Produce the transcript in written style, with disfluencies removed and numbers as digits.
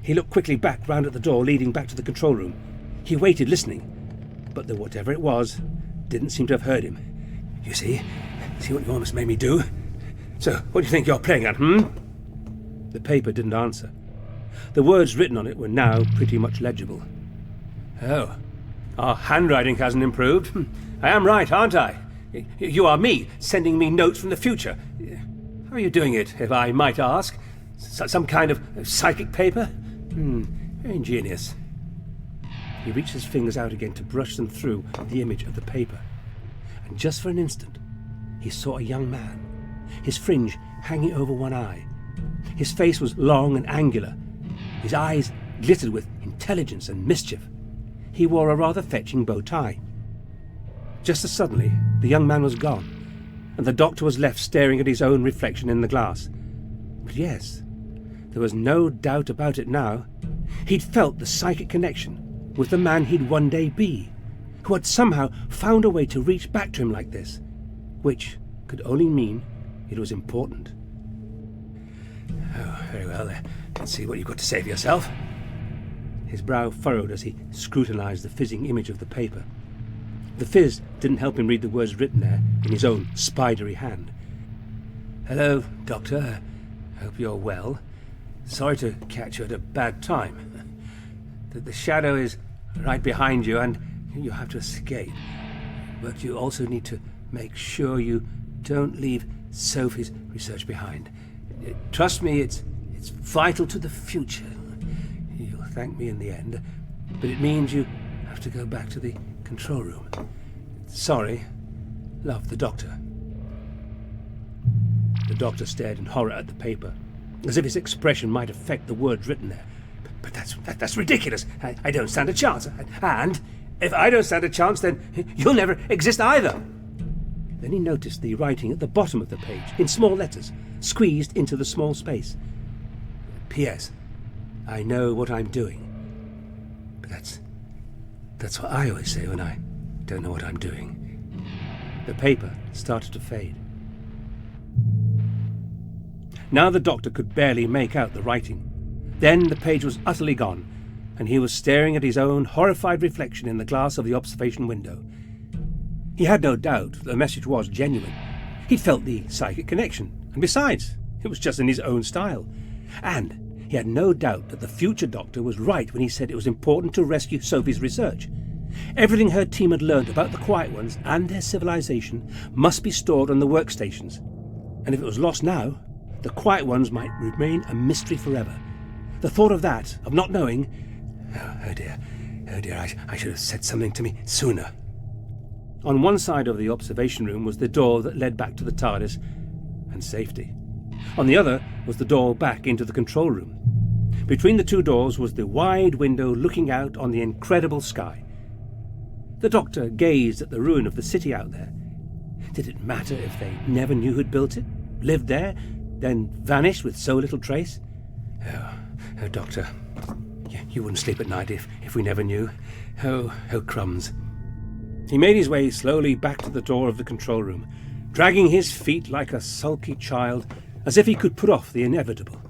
He looked quickly back round at the door leading back to the control room. He waited, listening, but whatever it was didn't seem to have heard him. You see what you almost made me do? So, what do you think you're playing at, The paper didn't answer. The words written on it were now pretty much legible. Oh, our handwriting hasn't improved. I am right, aren't I? You are me, sending me notes from the future. How are you doing it, if I might ask? Some kind of psychic paper? Very ingenious. He reached his fingers out again to brush them through the image of the paper. And just for an instant, he saw a young man, his fringe hanging over one eye. His face was long and angular. His eyes glittered with intelligence and mischief. He wore a rather fetching bow tie. Just as suddenly, the young man was gone, and the doctor was left staring at his own reflection in the glass. But yes, there was no doubt about it now. He'd felt the psychic connection with the man he'd one day be, who had somehow found a way to reach back to him like this, which could only mean it was important. Oh, very well. Let's see what you've got to say for yourself. His brow furrowed as he scrutinized the fizzing image of the paper. The fizz didn't help him read the words written there in his own spidery hand. Hello, Doctor. Hope you're well. Sorry to catch you at a bad time. The shadow is right behind you and you have to escape. But you also need to make sure you don't leave Sophie's research behind. Trust me, it's vital to the future. You'll thank me in the end, but it means you have to go back to the control room. Sorry. Love, the Doctor. The Doctor stared in horror at the paper, as if his expression might affect the words written there. But that's ridiculous. I don't stand a chance. And if I don't stand a chance, then you'll never exist either. Then he noticed the writing at the bottom of the page, in small letters, squeezed into the small space. P.S. I know what I'm doing. But that's what I always say when I don't know what I'm doing. The paper started to fade. Now the Doctor could barely make out the writing. Then the page was utterly gone, and he was staring at his own horrified reflection in the glass of the observation window. He had no doubt the message was genuine. He'd felt the psychic connection, and besides, it was just in his own style. And he had no doubt that the future Doctor was right when he said it was important to rescue Sophie's research. Everything her team had learned about the Quiet Ones and their civilization must be stored on the workstations. And if it was lost now, the Quiet Ones might remain a mystery forever. The thought of that, of not knowing... Oh dear, I should have said something to me sooner. On one side of the observation room was the door that led back to the TARDIS and safety. On the other was the door back into the control room. Between the two doors was the wide window looking out on the incredible sky. The Doctor gazed at the ruin of the city out there. Did it matter if they never knew who'd built it, lived there, then vanished with so little trace? Oh, Doctor, you wouldn't sleep at night if we never knew. Oh, crumbs. He made his way slowly back to the door of the control room, dragging his feet like a sulky child, as if he could put off the inevitable.